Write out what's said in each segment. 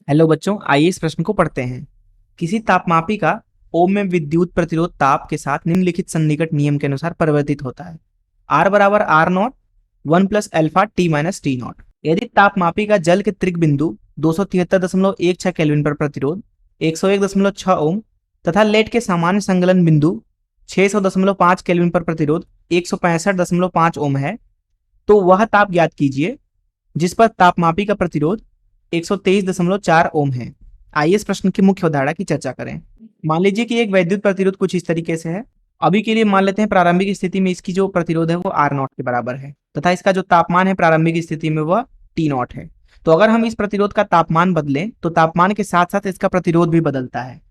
Hello बच्चों, आइए इस प्रश्न को पढ़ते हैं। किसी तापमापी का ओम में विद्युत प्रतिरोध ताप के साथ निम्नलिखित सन्निकट नियम के अनुसार परिवर्तित होता है। R बराबर R naught 1+α T minus T naught. यदि तापमापी का जल के त्रिक बिंदु 273.16 केल्विन पर प्रतिरोध 101.6 ओम तथा लेट के सामान्य संगलन बिंदु 600.5 केल्विन पर प्रतिरोध 165.5 ओम है, तो वह ताप ज्ञात कीजिए जिस पर तापमापी का प्रतिरोध 123.4 ओम है। आइए इस प्रश्न की मुख्य अवधारणा की चर्चा करें। मान लीजिए कि एक वैद्युत प्रतिरोध कुछ इस तरीके से है। अभी के लिए मान लेते हैं प्रारंभिक स्थिति में इसकी जो प्रतिरोध है वो आर नॉट के बराबर है तथा इसका जो तापमान है प्रारंभिक स्थिति में वह टी नॉट है। तो अगर हम इस प्रतिरोध का तापमान बदलें तो तापमान के साथ साथ इसका प्रतिरोध भी बदलता है।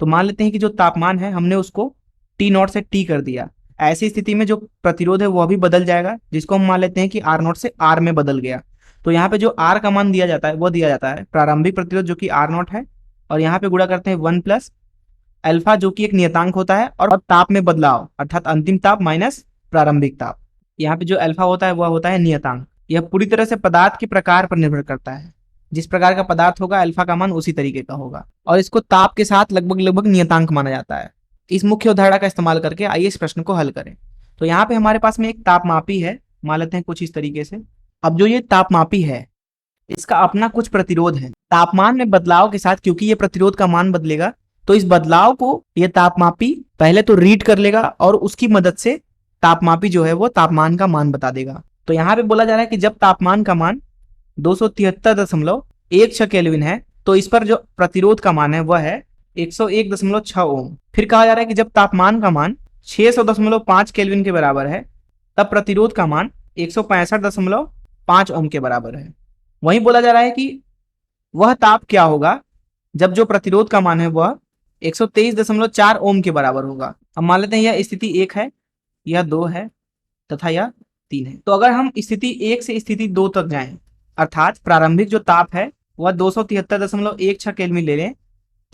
तो मान लेते हैं कि जो तापमान है हमने उसको टी नॉट से टी कर दिया। ऐसी स्थिति में जो प्रतिरोध है वह भी बदल जाएगा, जिसको हम मान लेते हैं कि आर नॉट से आर में बदल गया। तो यहाँ पे जो आर का मान दिया जाता है वो दिया जाता है प्रारंभिक प्रतिरोध जो कि आर नॉट है, और यहाँ पे गुणा करते हैं 1+α जो कि एक नियतांक होता है, और ताप में बदलाव अर्थात अंतिम ताप माइनस प्रारंभिक ताप। यहाँ पे जो अल्फा होता है वह होता है नियतांक। यह पूरी तरह से पदार्थ के प्रकार पर निर्भर करता है। जिस प्रकार का पदार्थ होगा अल्फा का मान उसी तरीके का होगा, और इसको ताप के साथ लगभग लगभग नियतांक माना जाता है। इस मुख्य उदाहरण का इस्तेमाल करके आइए इस प्रश्न को हल करें। तो यहाँ पे हमारे पास में एक तापमापी है, मान लेते हैं कुछ इस तरीके से। अब जो ये तापमापी है इसका अपना कुछ प्रतिरोध है। तापमान में बदलाव के साथ क्योंकि ये प्रतिरोध का मान बदलेगा, तो इस बदलाव को ये तापमापी पहले तो रीड कर लेगा और उसकी मदद से तापमापी जो है वो तापमान का मान बता देगा। तो यहाँ पे बोला जा रहा है कि जब तापमान का मान 273.16 केल्विन है तो इस पर जो प्रतिरोध का मान है वह है 101.6 ओम। फिर कहा जा रहा है कि जब तापमान का मान 600.5 केल्विन के बराबर है तब प्रतिरोध का मान 165.5 ओम के बराबर है। वहीं बोला जा रहा है कि वह ताप क्या होगा जब जो प्रतिरोध का मान है वह 123.4 ओम के बराबर होगा। अब मान लेते हैं यह स्थिति 1 है, यह 2 है तथा यह 3 है। तो अगर हम स्थिति 1 से स्थिति 2 तक जाएं, अर्थात प्रारंभिक जो ताप है वह 273.16 केल्विन ले लें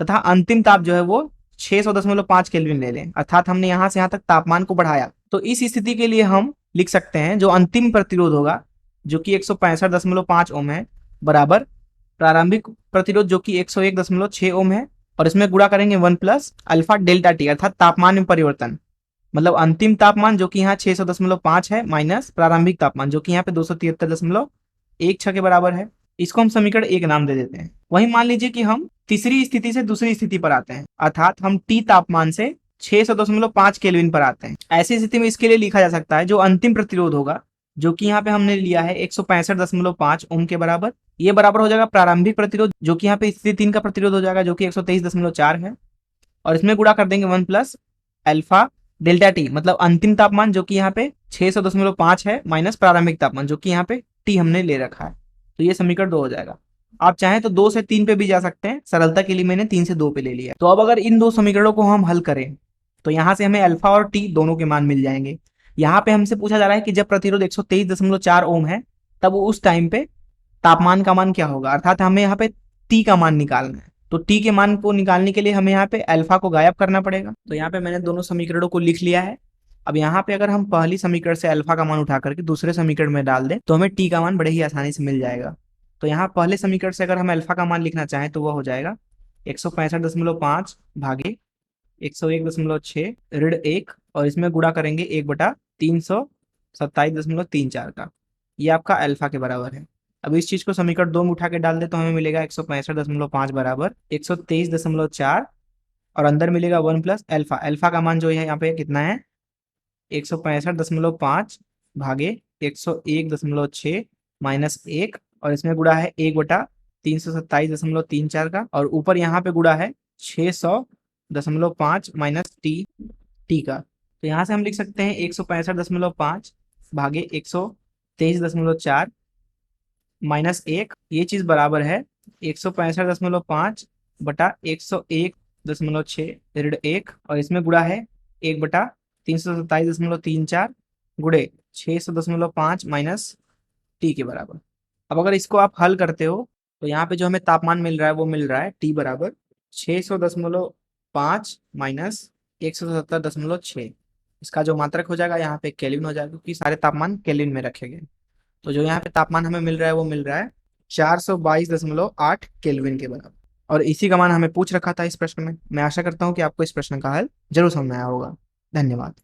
तथा अंतिम ताप जो है वो 600.5 केल्विन ले लें, अर्थात हमने यहां से यहां तक तापमान को बढ़ाया। तो इस स्थिति के लिए हम लिख सकते हैं जो अंतिम प्रतिरोध होगा जो कि 165.5 ओम है बराबर प्रारंभिक प्रतिरोध जो कि 101.6 ओम है, और इसमें गुणा करेंगे 1+α डेल्टा टी अर्थात तापमान में परिवर्तन, मतलब अंतिम तापमान जो कि यहाँ 600.5 है माइनस प्रारंभिक तापमान जो कि यहाँ पे 273.16 के बराबर है। इसको हम समीकरण 1 नाम दे देते हैं। वहीं मान लीजिए कि हम तीसरी स्थिति से दूसरी स्थिति पर आते हैं, अर्थात हम टी तापमान से 600.5 केल्विन पर आते हैं। ऐसी स्थिति में इसके लिए लिखा जा सकता है जो अंतिम प्रतिरोध होगा जो कि यहाँ पे हमने लिया है 165.5 ओम के बराबर, ये बराबर हो जाएगा प्रारंभिक प्रतिरोध जो कि यहाँ पे स्थिति 3 का प्रतिरोध हो जाएगा जो कि 123.4 है, और इसमें गुणा कर देंगे 1+α डेल्टा टी मतलब अंतिम तापमान जो कि यहाँ पे 600.5 है माइनस प्रारंभिक तापमान जो कि यहाँ पे टी हमने ले रखा है। तो ये समीकरण 2 हो जाएगा। आप चाहें तो 2 से 3 पे भी जा सकते हैं, सरलता के लिए मैंने 3 से 2 पे ले लिया। तो अब अगर इन दो समीकरणों को हम हल करें तो यहाँ से हमें अल्फा और टी दोनों के मान मिल जाएंगे। यहाँ पे हमसे पूछा जा रहा है कि जब प्रतिरोध 123.4 ओम है तब उस टाइम पे तापमान का मान क्या होगा, अर्थात हमें यहाँ पे टी का मान निकालना है। तो टी के मान को निकालने के लिए हमें यहाँ पे अल्फा को गायब करना पड़ेगा। तो यहाँ पे मैंने दोनों समीकरणों को लिख लिया है। अब यहाँ पे अगर हम पहली समीकरण से अल्फा का मान उठा करके दूसरे समीकरण में डाल दें तो हमें टी का मान बड़े ही आसानी से मिल जाएगा। तो यहाँ पहले समीकरण से अगर हम अल्फा का मान लिखना चाहें तो वह हो जाएगा 165.5 भागे 101.6 ऋण 1, और इसमें गुणा करेंगे 1/327.34 का, ये आपका अल्फा के बराबर है। अब इस चीज को समीकरण 2 में उठा के डाल दे तो हमें मिलेगा 165.5 बराबर 123.4, और अंदर मिलेगा 1+α। अल्फा का मान जो है यहाँ पे कितना है 165.5 भागे 101.6 माइनस 1, और इसमें गुणा है 1/327.34 का, और ऊपर यहाँ पे गुणा है 600.5 माइनस टी का। तो यहाँ से हम लिख सकते हैं 165.5 भागे 123.4 माइनस 1, ये चीज बराबर है 165.5 बटा 101.6 ऋण 1, और इसमें गुणा है 1/327.34 गुणे 600.5 माइनस टी के बराबर। अब अगर इसको आप हल करते हो तो यहाँ पे जो हमें तापमान मिल रहा है वो मिल रहा है टी बराबर 600.5 माइनस 170.6। इसका जो मात्रक हो जाएगा यहाँ पे केल्विन हो जाएगा क्योंकि सारे तापमान केल्विन में रखे गए। तो जो यहाँ पे तापमान हमें मिल रहा है वो मिल रहा है 422.8 केल्विन के बराबर। और इसी का मान हमें पूछ रखा था इस प्रश्न में। मैं आशा करता हूं कि आपको इस प्रश्न का हल जरूर समझ में आया होगा। धन्यवाद।